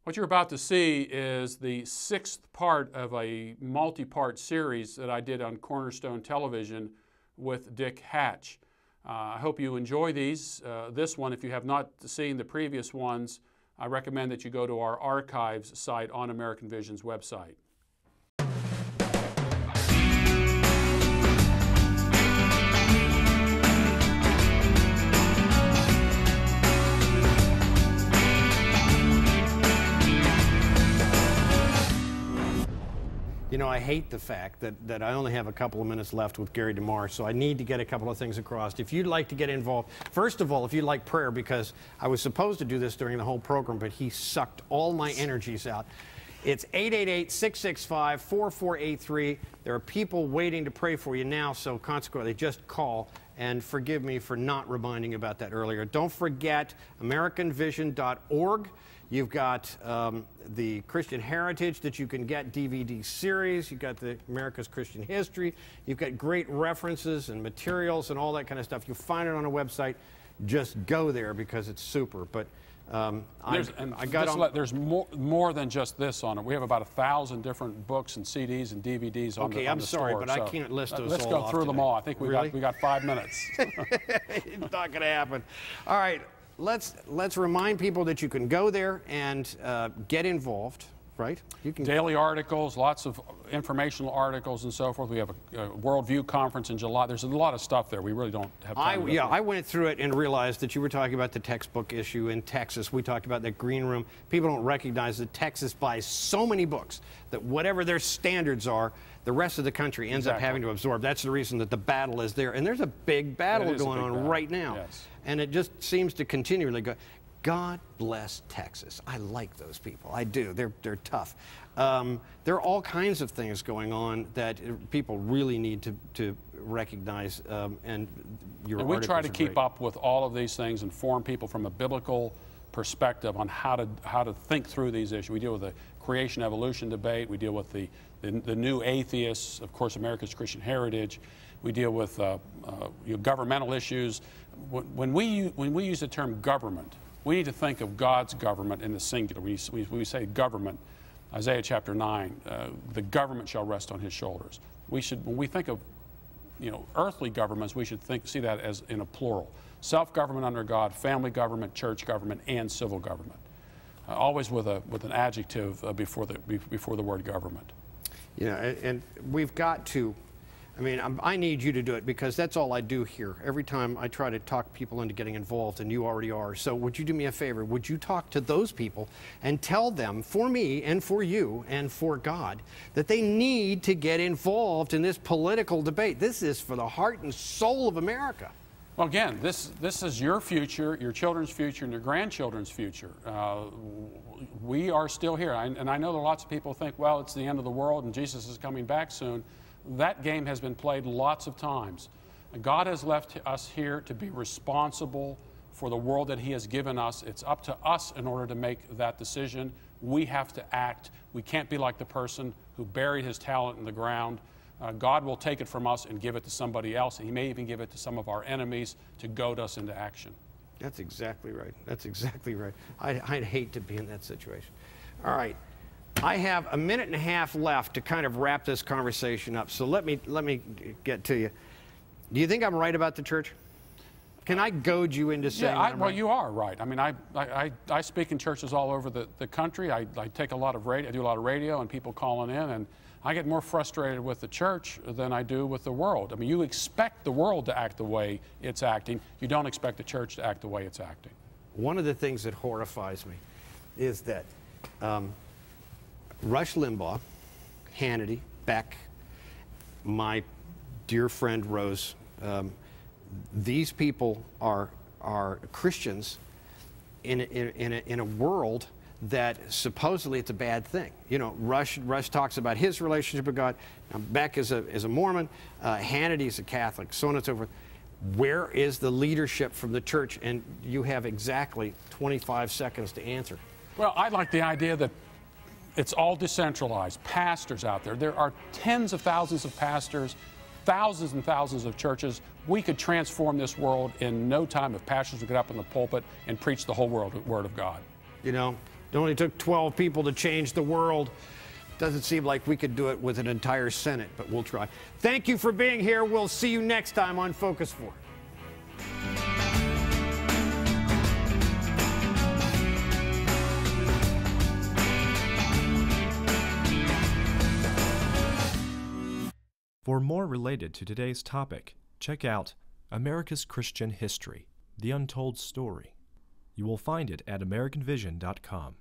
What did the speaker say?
What you're about to see is the 6th part of a multi-part series that I did on Cornerstone Television with Dick Hatch. I hope you enjoy these. This one, if you have not seen the previous ones, I recommend that you go to our archives site on American Vision's website. You know, I hate the fact that I only have a couple of minutes left with Gary DeMar, so I need to get a couple of things across. If you'd like to get involved, first of all, if you'd like prayer, because I was supposed to do this during the whole program, but he sucked all my energies out. It's 888-665-4483. There are people waiting to pray for you now, so consequently, just call. And forgive me for not reminding about that earlier. Don't forget AmericanVision.org. You've got the Christian Heritage that you can get DVD series. You've got the America's Christian History. You've got great references and materials and all that kind of stuff. You'll find it on a website. Just go there because it's super. But there's more than just this on it. We have about 1,000 different books and CDs and DVDs on the store. Okay, I'm sorry, but I can't list those all off. Let's go through them all. I think we got 5 minutes. It's not going to happen. All right. Let's remind people that you can go there and get involved, right? You can daily articles, lots of informational articles and so forth. We have a Worldview conference in July. There's a lot of stuff there. We really don't have time. I went through it and realized that you were talking about the textbook issue in Texas. We talked about that green room. People don't recognize that Texas buys so many books that whatever their standards are, the rest of the country ends up having to absorb. That's the reason that the battle is there. And there's a big battle going on right now. Yes. And it just seems to continually go. God bless Texas. I like those people. I do. They're tough. There are all kinds of things going on that people really need to recognize. And we try to keep up with all of these things, inform people from a biblical perspective on how to think through these issues. We deal with the creation-evolution debate. We deal with the new atheists, of course, America's Christian Heritage. We deal with governmental issues. When we use the term government, we need to think of God's government in the singular. We say government, Isaiah chapter 9, the government shall rest on his shoulders. When we think of earthly governments, we should see that as in a plural. Self-government under God, family government, church government, and civil government. Always with an adjective before the word government. And we've got to, I need you to do it because that's all I do here. Every time I try to talk people into getting involved, and you already are. So would you do me a favor? Would you talk to those people and tell them, for me and for you and for God, that they need to get involved in this political debate? This is for the heart and soul of America. Well, again, this is your future, your children's future, and your grandchildren's future. We are still here. And I know that lots of people think, well, it's the end of the world and Jesus is coming back soon. That game has been played lots of times. God has left us here to be responsible for the world that he has given us. It's up to us in order to make that decision. We have to act. We can't be like the person who buried his talent in the ground. God will take it from us and give it to somebody else. He may even give it to some of our enemies to goad us into action. That's exactly right. That's exactly right. I'd hate to be in that situation. All right. I have a minute and a half left to kind of wrap this conversation up. So let me get to you. Do you think I'm right about the church? Can I goad you into saying I'm right? You are right. I speak in churches all over the country. I take a lot of radio. I do a lot of radio and people calling in, and I get more frustrated with the church than I do with the world. You expect the world to act the way it's acting. You don't expect the church to act the way it's acting. One of the things that horrifies me is that Rush Limbaugh, Hannity, Beck, my dear friend Rose, these people are Christians in a world that supposedly it's a bad thing. Rush talks about his relationship with God. Beck is a Mormon. Hannity is a Catholic, so on and so forth. Where is the leadership from the church? And you have exactly 25 seconds to answer. Well, I like the idea that it's all decentralized. Pastors out there. There are tens of thousands of pastors, thousands and thousands of churches. We could transform this world in no time if pastors would get up in the pulpit and preach the whole word of God. It only took 12 people to change the world. Doesn't seem like we could do it with an entire Senate, but we'll try. Thank you for being here. We'll see you next time on Focus 4. For more related to today's topic, check out America's Christian History, The Untold Story. You will find it at AmericanVision.com.